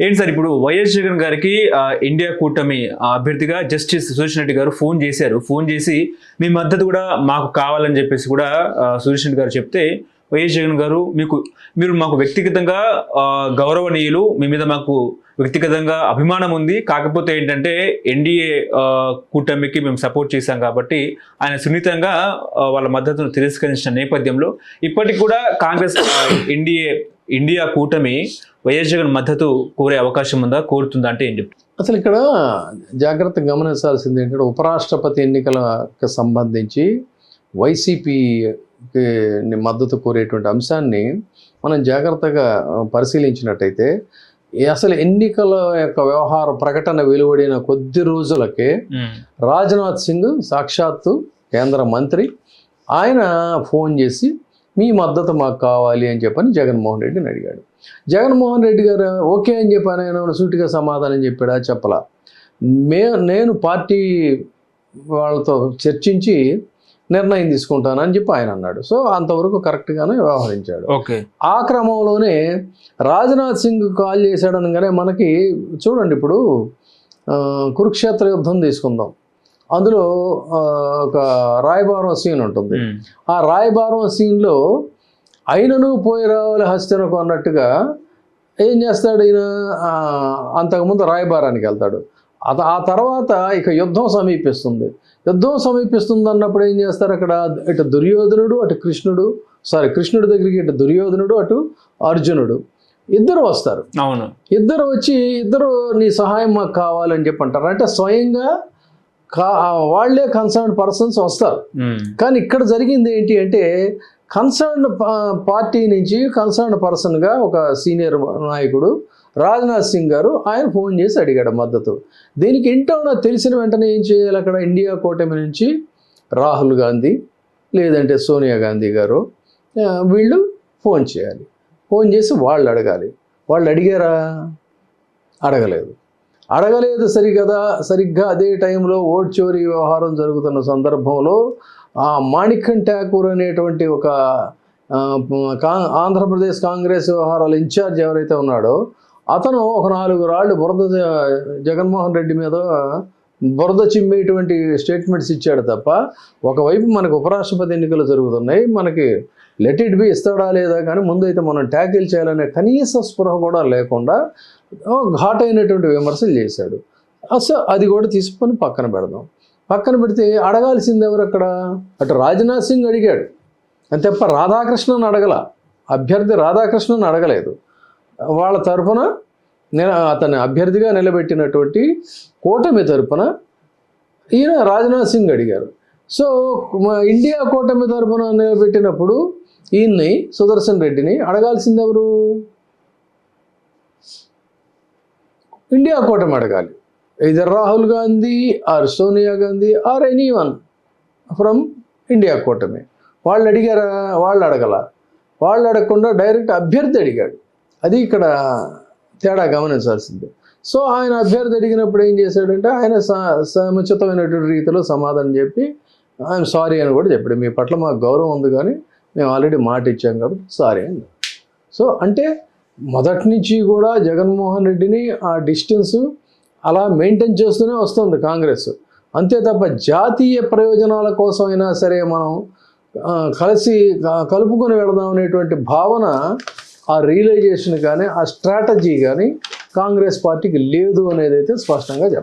ఏంటి సార్ ఇప్పుడు వైఎస్ జగన్ గారికి ఇండియా కూటమి అభ్యర్థిగా జస్టిస్ సురేష్ రెడ్డి గారు ఫోన్ చేశారు. ఫోన్ చేసి మీ మద్దతు కూడా మాకు కావాలని చెప్పేసి కూడా సురేష్ రెడ్డి గారు చెప్తే వైఎస్ జగన్ గారు మీరు మాకు వ్యక్తిగతంగా గౌరవనీయులు, మీ మీద మాకు వ్యక్తిగతంగా అభిమానం ఉంది, కాకపోతే ఏంటంటే ఎన్డీఏ కూటమికి మేము సపోర్ట్ చేశాం కాబట్టి ఆయన సున్నితంగా వాళ్ళ మద్దతును తిరస్కరించిన నేపథ్యంలో ఇప్పటికి కూడా కాంగ్రెస్ ఇండియా కూటమి వైఎస్ జగన్ మద్దతు కోరే అవకాశం ఉందా, కోరుతుందా అంటే ఏం చెప్తారు? అసలు ఇక్కడ జాగ్రత్తగా గమనించాల్సింది ఏంటంటే ఉపరాష్ట్రపతి ఎన్నికలకు సంబంధించి వైసీపీకి మద్దతు కోరేటువంటి అంశాన్ని మనం జాగ్రత్తగా పరిశీలించినట్టయితే అసలు ఎన్నికల యొక్క వ్యవహార ప్రకటన వెలువడిన కొద్ది రోజులకే రాజ్నాథ్ సింగ్ సాక్షాత్తు కేంద్ర మంత్రి ఆయన ఫోన్ చేసి మీ మద్దతు మాకు కావాలి అని చెప్పని జగన్మోహన్ రెడ్డిని అడిగాడు. జగన్మోహన్ రెడ్డి గారు ఓకే అని చెప్పి ఆయన సూటిగా సమాధానం చెప్పాడా? చెప్పలా. నేను పార్టీ వాళ్ళతో చర్చించి నిర్ణయం తీసుకుంటానని చెప్పి ఆయన అన్నాడు. సో అంతవరకు కరెక్ట్గానే వ్యవహరించాడు. ఆ క్రమంలోనే రాజ్నాథ్ సింగ్ కాల్ చేశాడనగానే మనకి చూడండి, ఇప్పుడు కురుక్షేత్ర యుద్ధం తీసుకుందాం. అందులో ఒక రాయబారం సీన్ ఉంటుంది. ఆ రాయబారం సీన్లో అయినను పోయి రావాలి హస్తినకు అన్నట్టుగా ఏం చేస్తాడు ఈయన, అంతకుముందు రాయబారానికి వెళ్తాడు. ఆ తర్వాత ఇక యుద్ధం సమీపిస్తుంది. అన్నప్పుడు ఏం చేస్తారు, అక్కడ ఇటు దుర్యోధనుడు అటు కృష్ణుడి దగ్గరికి ఇటు దుర్యోధనుడు అటు అర్జునుడు ఇద్దరు వస్తారు. అవును, ఇద్దరు వచ్చి నీ సహాయం మాకు కావాలని చెప్పి అంటారు. అంటే స్వయంగా వాళ్లే కన్సర్న్ పర్సన్స్ వస్తారు. కానీ ఇక్కడ జరిగింది ఏంటి అంటే కన్సర్న్ పార్టీ నుంచి కన్సర్న్ పర్సన్గా ఒక సీనియర్ నాయకుడు రాజ్నాథ్ సింగ్ గారు ఆయన ఫోన్ చేసి అడిగాడు మద్దతు. దీనికి ఏంటో తెలిసిన వెంటనే ఏం చేయాలి, అక్కడ ఇండియా కూటమి నుంచి రాహుల్ గాంధీ లేదంటే సోనియా గాంధీ గారు వీళ్ళు ఫోన్ చేయాలి. ఫోన్ చేసి వాళ్ళు అడగాలి. వాళ్ళు అడిగారా? అడగలేదు సరిగ్గా అదే టైంలో ఓట్ చోరీ వ్యవహారం జరుగుతున్న సందర్భంలో మాణిక్యం ఠాకూర్ అనేటువంటి ఒక ఆంధ్రప్రదేశ్ కాంగ్రెస్ వ్యవహారాల ఇన్ఛార్జ్ ఎవరైతే ఉన్నాడో అతను ఒక 4 రాళ్ళు జగన్మోహన్ రెడ్డి మీద బురద చిమ్మేటువంటి స్టేట్మెంట్స్ ఇచ్చాడు తప్ప, ఒకవైపు మనకు ఉపరాష్ట్రపతి ఎన్నికలు జరుగుతున్నాయి, మనకి లెట్ ఇట్ బి ఇస్తాడా లేదా కానీ ముందైతే మనం ట్యాకిల్ చేయాలనే కనీస స్పృహ కూడా లేకుండా ఘాటైనటువంటి విమర్శలు చేశాడు. అసలు అది కూడా తీసుకొని పక్కన పెడితే అడగాల్సింది ఎవరు అక్కడ? అటు రాజ్నాథ్ సింగ్ అడిగాడు అని తప్ప రాధాకృష్ణన్ అడగల. అభ్యర్థి రాధాకృష్ణన్ అడగలేదు. వాళ్ళ తరఫున అతన్ని అభ్యర్థిగా నిలబెట్టినటువంటి కూటమి తరఫున ఈయన రాజ్నాథ్ సింగ్ అడిగారు. సో ఇండియా కూటమి తరఫున నిలబెట్టినప్పుడు ఈయన్ని సుదర్శన్ రెడ్డిని అడగాల్సింది ఎవరు? ఇండియా కూటమి అడగాలి. Either Rahul Gandhi or Sonia Gandhi or anyone from India కూటమి. వాళ్ళు అడిగారా? వాళ్ళు అడగకుండా డైరెక్ట్ అభ్యర్థి అడిగాడు. అది ఇక్కడ తేడా గమనించాల్సిందే. సో ఆయన అభ్యర్థి అడిగినప్పుడు ఏం చేశాడంటే ఆయన సముచితమైనటువంటి రీతిలో సమాధానం చెప్పి ఐఎమ్ సారీ అని కూడా చెప్పాడు. మీ పట్ల మాకు గౌరవం ఉంది కానీ మేము ఆల్రెడీ మాట ఇచ్చాం కాబట్టి సారీ అని. సో అంటే మొదటి నుంచి కూడా జగన్మోహన్ రెడ్డిని ఆ డిస్టెన్స్ అలా మెయింటైన్ చేస్తూనే వస్తుంది కాంగ్రెస్. అంతే తప్ప జాతీయ ప్రయోజనాల కోసం అయినా సరే మనం కలుపుకొని వెళదాం అనేటువంటి భావన, ఆ రియలైజేషన్ కానీ ఆ స్ట్రాటజీ కానీ కాంగ్రెస్ పార్టీకి లేదు అనేది అయితే స్పష్టంగా చెప్పాలి.